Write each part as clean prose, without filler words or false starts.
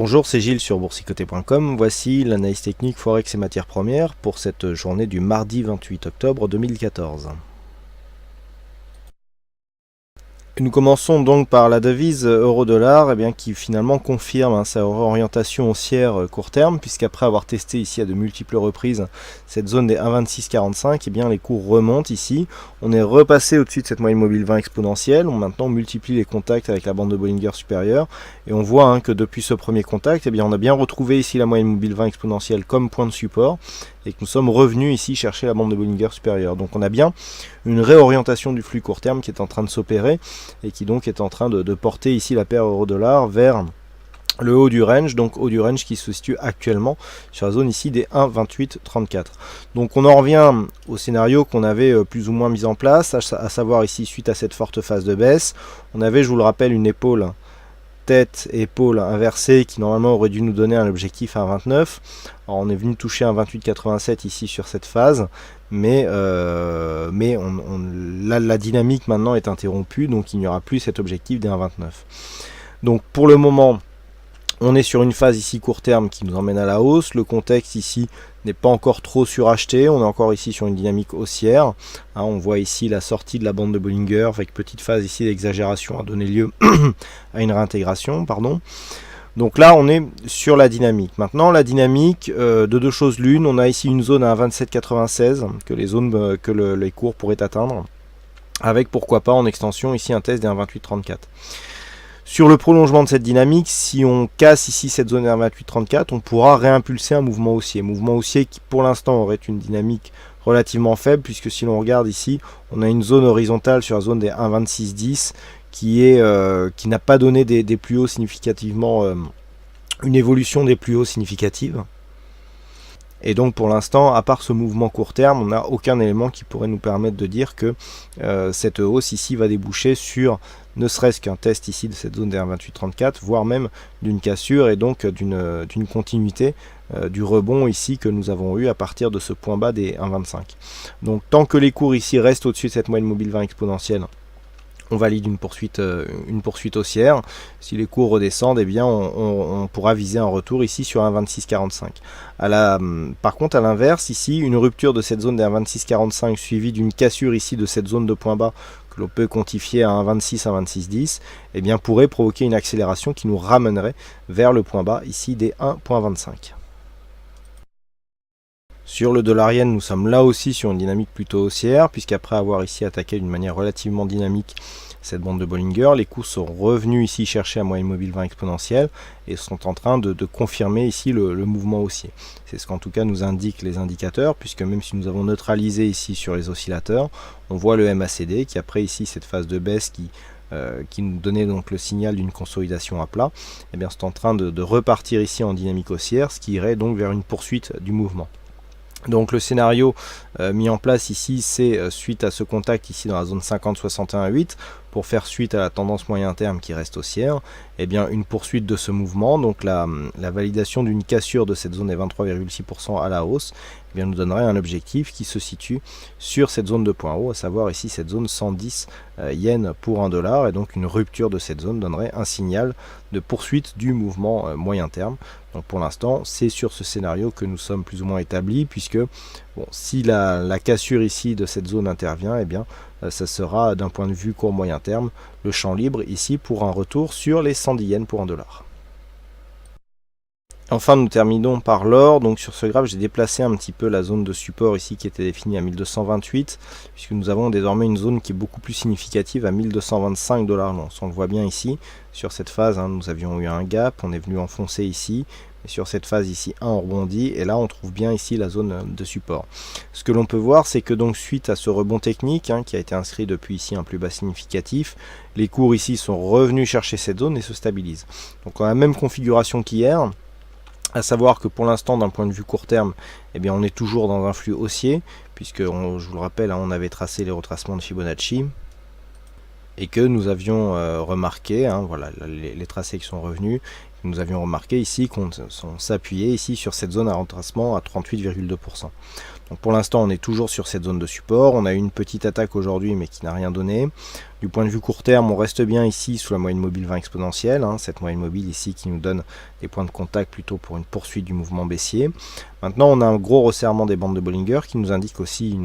Bonjour, c'est Gilles sur boursicoté.com. Voici l'analyse technique Forex et matières premières pour cette journée du mardi 28 octobre 2014. Et nous commençons donc par la devise euro-dollar qui finalement confirme sa orientation haussière court terme, puisqu'après avoir testé ici à de multiples reprises cette zone des 1,2645, les cours remontent ici. On est repassé au-dessus de cette moyenne mobile 20 exponentielle. On multiplie les contacts avec la bande de Bollinger supérieure et on voit que depuis ce premier contact, on a bien retrouvé ici la moyenne mobile 20 exponentielle comme point de support et que nous sommes revenus ici chercher la bande de Bollinger supérieure. Donc on a bien une réorientation du flux court terme qui est en train de s'opérer et qui donc est en train de porter ici la paire euro-dollar vers le haut du range, donc haut du range qui se situe actuellement sur la zone ici des 1,2834. Donc on en revient au scénario qu'on avait plus ou moins mis en place, à savoir ici suite à cette forte phase de baisse, on avait, je vous le rappelle, une épaule tête épaule inversée qui normalement aurait dû nous donner un objectif à 1,29. Alors on est venu toucher un 28,87 ici sur cette phase, mais là la dynamique maintenant est interrompue, donc il n'y aura plus cet objectif des 1,29. Donc pour le moment on est sur une phase ici court terme qui nous emmène à la hausse. Le contexte ici n'est pas encore trop suracheté. On est encore ici sur une dynamique haussière. On voit ici la sortie de la bande de Bollinger avec petite phase ici d'exagération a donné lieu à une réintégration. Donc là on est sur la dynamique. Maintenant la dynamique de deux choses l'une. On a ici une zone à 1,2796 que les cours pourraient atteindre. Avec pourquoi pas en extension ici un test des 1,2834. Sur le prolongement de cette dynamique, si on casse ici cette zone 1,2834, on pourra réimpulser un mouvement haussier. Mouvement haussier qui pour l'instant aurait une dynamique relativement faible, puisque si l'on regarde ici, on a une zone horizontale sur la zone des 1,2610 qui n'a pas donné des plus hauts significativement, une évolution des plus hauts significative. Et donc pour l'instant, à part ce mouvement court terme, on n'a aucun élément qui pourrait nous permettre de dire que cette hausse ici va déboucher sur ne serait-ce qu'un test ici de cette zone des 1,2834, voire même d'une cassure et donc d'une continuité du rebond ici que nous avons eu à partir de ce point bas des 1,25. Donc tant que les cours ici restent au-dessus de cette moyenne mobile 20 exponentielle, on valide une poursuite haussière. Si les cours redescendent, on pourra viser un retour ici sur un 26,45. Par contre, à l'inverse, ici, une rupture de cette zone des 26,45 suivie d'une cassure ici de cette zone de point bas que l'on peut quantifier à 1,26 à 1,2610, pourrait provoquer une accélération qui nous ramènerait vers le point bas ici des 1,25. Sur le dollar yen, nous sommes là aussi sur une dynamique plutôt haussière, puisqu'après avoir ici attaqué d'une manière relativement dynamique cette bande de Bollinger, les cours sont revenus ici chercher la moyenne mobile 20 exponentielle et sont en train de confirmer ici le mouvement haussier. C'est ce qu'en tout cas nous indiquent les indicateurs, puisque même si nous avons neutralisé ici sur les oscillateurs, on voit le MACD qui après ici cette phase de baisse qui nous donnait donc le signal d'une consolidation à plat, c'est en train de repartir ici en dynamique haussière, ce qui irait donc vers une poursuite du mouvement. Donc le scénario mis en place ici, c'est suite à ce contact ici dans la zone 50-61-8, pour faire suite à la tendance moyen terme qui reste haussière, une poursuite de ce mouvement, donc la validation d'une cassure de cette zone des 23,6% à la hausse, nous donnerait un objectif qui se situe sur cette zone de point haut, à savoir ici cette zone 110 yens pour 1 dollar, et donc une rupture de cette zone donnerait un signal de poursuite du mouvement moyen terme. Donc pour l'instant, c'est sur ce scénario que nous sommes plus ou moins établis, puisque si la cassure ici de cette zone intervient, ça sera d'un point de vue court moyen terme le champ libre ici pour un retour sur les 110 yens pour 1 dollar. Enfin, nous terminons par l'or. Donc sur ce graphe, j'ai déplacé un petit peu la zone de support ici qui était définie à 1228, puisque nous avons désormais une zone qui est beaucoup plus significative à 1225 $ l'once. On le voit bien ici, sur cette phase, nous avions eu un gap, on est venu enfoncer ici, et sur cette phase ici, on rebondit, et là on trouve bien ici la zone de support. Ce que l'on peut voir, c'est que donc suite à ce rebond technique, qui a été inscrit depuis ici un plus bas significatif, les cours ici sont revenus chercher cette zone et se stabilisent. Donc on a la même configuration qu'hier, à savoir que pour l'instant, d'un point de vue court terme, on est toujours dans un flux haussier, puisque, je vous le rappelle, on avait tracé les retracements de Fibonacci, et que nous avions remarqué, voilà les tracés qui sont revenus, nous avions remarqué ici qu'on s'appuyait ici sur cette zone à retracement à 38,2%. Donc pour l'instant, on est toujours sur cette zone de support. On a eu une petite attaque aujourd'hui, mais qui n'a rien donné. Du point de vue court terme, on reste bien ici sous la moyenne mobile 20 exponentielle, cette moyenne mobile ici qui nous donne des points de contact plutôt pour une poursuite du mouvement baissier. Maintenant, on a un gros resserrement des bandes de Bollinger qui nous indique aussi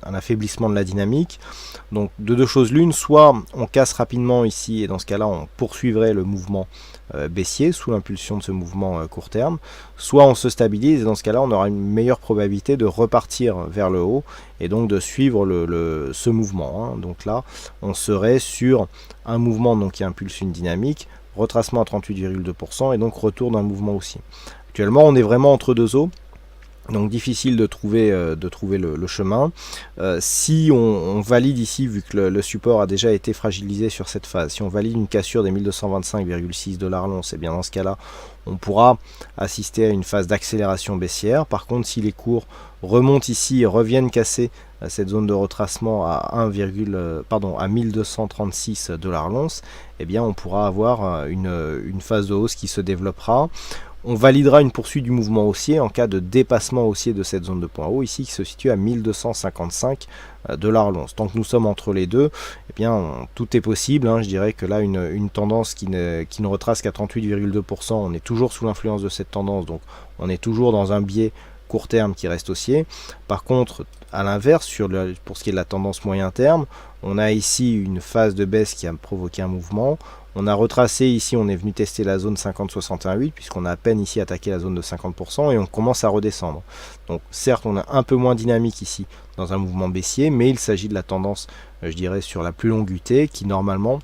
un affaiblissement de la dynamique. Donc de deux choses l'une, soit on casse rapidement ici et dans ce cas-là on poursuivrait le mouvement baissier sous l'impulsion de ce mouvement court terme, soit on se stabilise et dans ce cas-là on aura une meilleure probabilité de repartir vers le haut et donc de suivre ce mouvement. Donc là on serait sur un mouvement donc, qui impulse une dynamique, retracement à 38,2% et donc retour d'un mouvement aussi. Actuellement on est vraiment entre deux eaux. Donc difficile de trouver le chemin. Si on valide ici, vu que le support a déjà été fragilisé sur cette phase, si on valide une cassure des 1225,6 $ l'once, et bien dans ce cas-là, on pourra assister à une phase d'accélération baissière. Par contre, si les cours remontent ici et reviennent casser cette zone de retracement à 1236 $ l'once, et bien on pourra avoir une phase de hausse qui se développera. On validera une poursuite du mouvement haussier en cas de dépassement haussier de cette zone de point haut ici qui se situe à 1255 $ l'once. Tant que nous sommes entre les deux, eh bien, tout est possible. Je dirais que là, une tendance qui ne retrace qu'à 38,2%, on est toujours sous l'influence de cette tendance, donc on est toujours dans un biais court terme qui reste haussier. Par contre, à l'inverse, pour ce qui est de la tendance moyen terme, on a ici une phase de baisse qui a provoqué un mouvement. On a retracé ici, on est venu tester la zone 50-61,8 puisqu'on a à peine ici attaqué la zone de 50% et on commence à redescendre. Donc certes, on est un peu moins dynamique ici dans un mouvement baissier, mais il s'agit de la tendance, je dirais, sur la plus longue UT qui normalement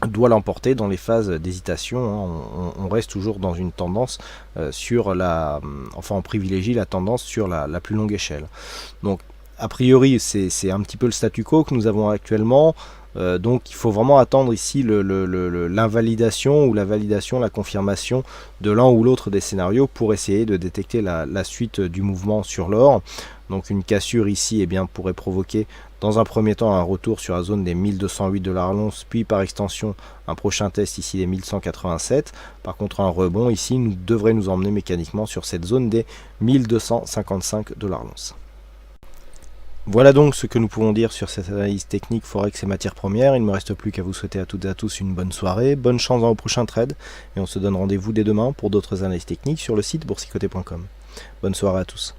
doit l'emporter dans les phases d'hésitation. On reste toujours dans une tendance on privilégie la tendance sur la plus longue échelle. Donc a priori, c'est un petit peu le statu quo que nous avons actuellement. Donc il faut vraiment attendre ici l'invalidation ou la validation, la confirmation de l'un ou l'autre des scénarios pour essayer de détecter la suite du mouvement sur l'or. Donc une cassure ici pourrait provoquer dans un premier temps un retour sur la zone des 1208 $ l'once, puis par extension un prochain test ici des 1187. Par contre un rebond ici devrait nous emmener mécaniquement sur cette zone des 1255 $ l'once. Voilà donc ce que nous pouvons dire sur cette analyse technique Forex et matières premières. Il ne me reste plus qu'à vous souhaiter à toutes et à tous une bonne soirée, bonne chance dans vos prochains trades, et on se donne rendez-vous dès demain pour d'autres analyses techniques sur le site boursicoté.com. Bonne soirée à tous.